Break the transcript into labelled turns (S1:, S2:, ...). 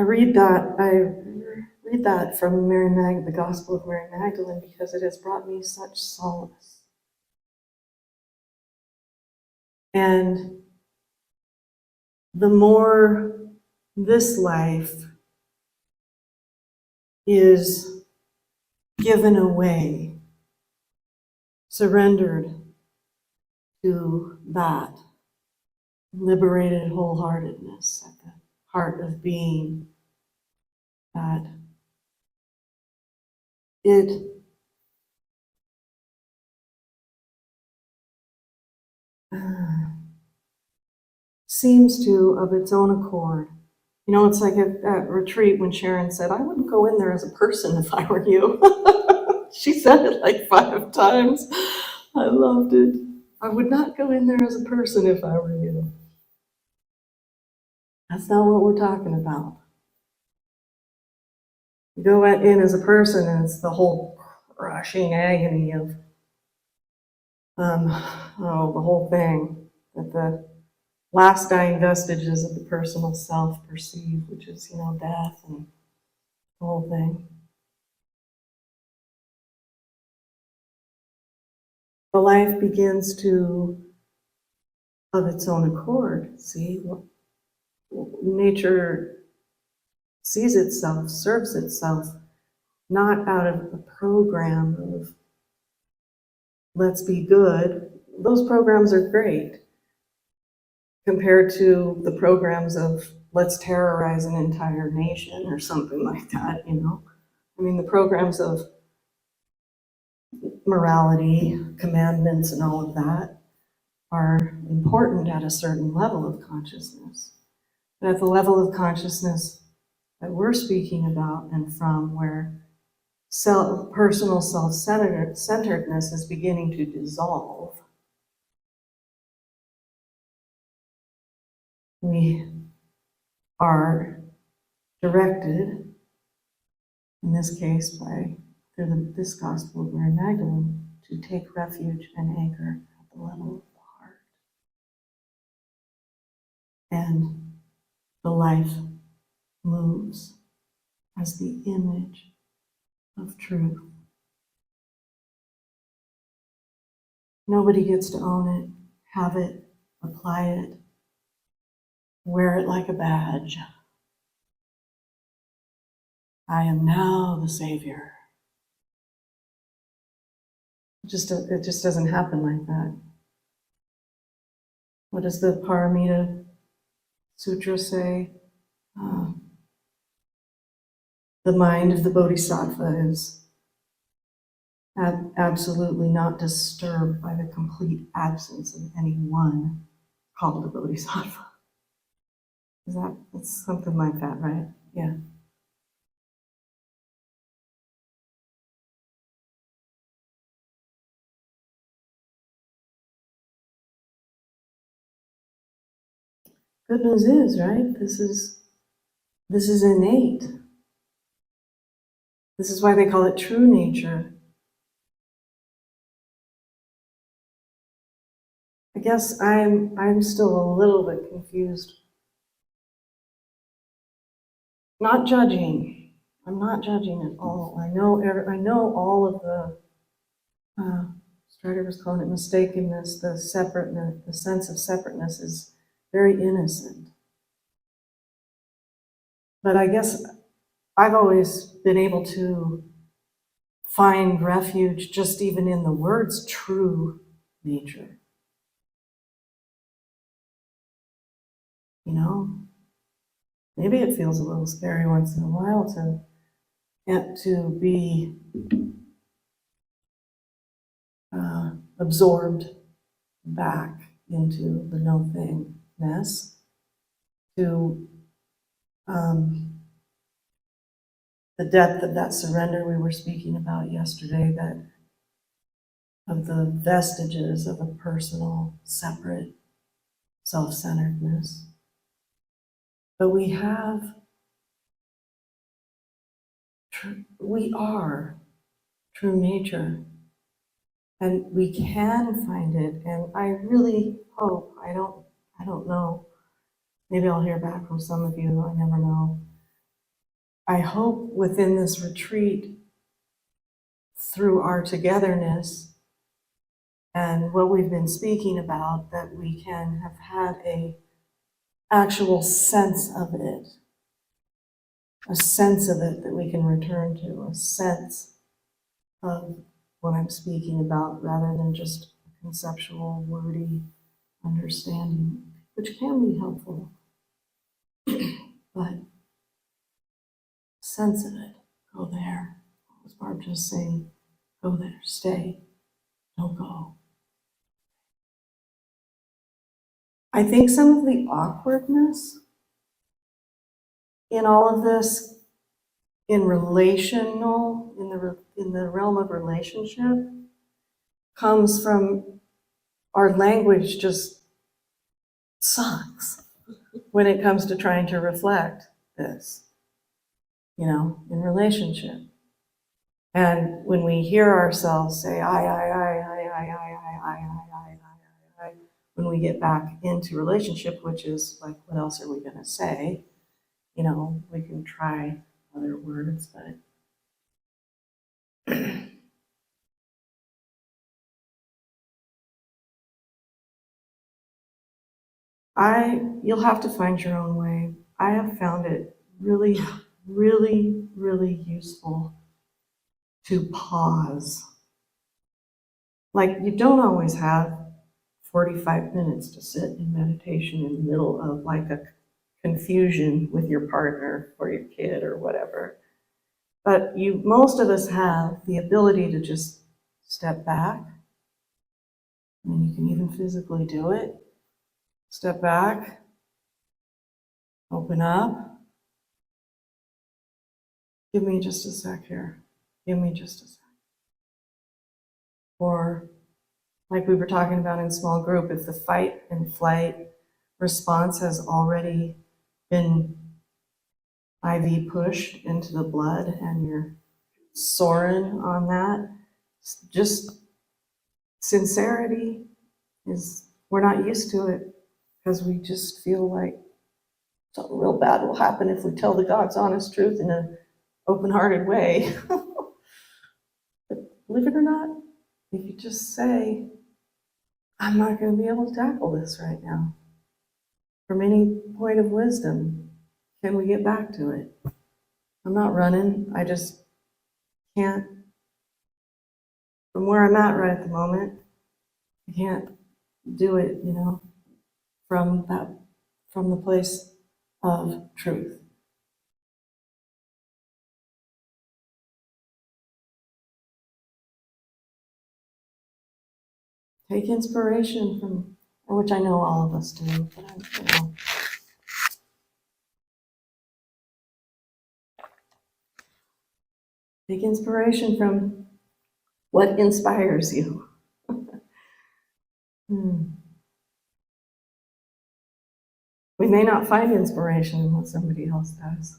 S1: I read that from the Gospel of Mary Magdalene, because it has brought me such solace. And the more this life is given away, surrendered to that liberated wholeheartedness at the heart of being, that it seems to, of its own accord. You know, it's like at retreat when Sharon said, I wouldn't go in there as a person if I were you. She said it like 5 times. I loved it. I would not go in there as a person if I were you. That's not what we're talking about. You go in as a person, and it's the whole crushing agony of, the whole thing, that the last dying vestiges of the personal self perceive, which is, death and the whole thing. The life begins to, of its own accord, see, nature sees itself, serves itself, not out of a program of let's be good. Those programs are great compared to the programs of let's terrorize an entire nation or something like that, I mean, the programs of morality, commandments, and all of that are important at a certain level of consciousness. But at the level of consciousness that we're speaking about and from, where personal self-centeredness is beginning to dissolve, we are directed, in this case through this Gospel of Mary Magdalene, to take refuge and anchor at the level of the heart. And the life moves as the image of truth. Nobody gets to own it, have it, apply it, wear it like a badge. I am now the Savior. It just doesn't happen like that. What does the Paramita Sutra say? The mind of the Bodhisattva is absolutely not disturbed by the complete absence of any one called a Bodhisattva. It's something like that, right? Yeah. Good news is, right? This is innate. This is why they call it true nature. I guess I'm still a little bit confused. Not judging. I'm not judging at all. I know all of the Strider was calling it mistakenness, the separateness, the sense of separateness is very innocent. But I guess I've always been able to find refuge just even in the words true nature. Maybe it feels a little scary once in a while to be absorbed back into the no-thingness, to the depth of that surrender we were speaking about yesterday, that of the vestiges of a personal, separate self-centeredness. But we are true nature, and we can find it. And I really hope, I don't know, maybe I'll hear back from some of you, I never know, I hope within this retreat, through our togetherness and what we've been speaking about, that we can have had a actual sense of it, a sense of it that we can return to, a sense of what I'm speaking about, rather than just a conceptual, wordy understanding, which can be helpful, but sense of it, go there. What was Barb just saying? Go there, stay, don't go. I think some of the awkwardness in all of this, in relational, in the realm of relationship, comes from our language just sucks when it comes to trying to reflect this, in relationship. And when we hear ourselves say, I, when we get back into relationship, which is like, what else are we going to say? We can try other words, but you'll have to find your own way. I have found it really, really, really useful to pause. Like, you don't always have 45 minutes to sit in meditation in the middle of like a confusion with your partner or your kid or whatever. But most of us have the ability to just step back. I mean, you can even physically do it. Step back, open up. Give me just a sec here. Give me just a sec. Or, like we were talking about in small group, if the fight and flight response has already been IV pushed into the blood and you're soaring on that, just sincerity we're not used to it, because we just feel like something real bad will happen if we tell the God's honest truth in an open-hearted way. But believe it or not, if you just say, I'm not going to be able to tackle this right now, from any point of wisdom, can we get back to it? I'm not running, I just can't, from where I'm at right at the moment, I can't do it, from the place of truth. Take inspiration from, which I know all of us do, but take inspiration from what inspires you. We may not find inspiration in what somebody else does.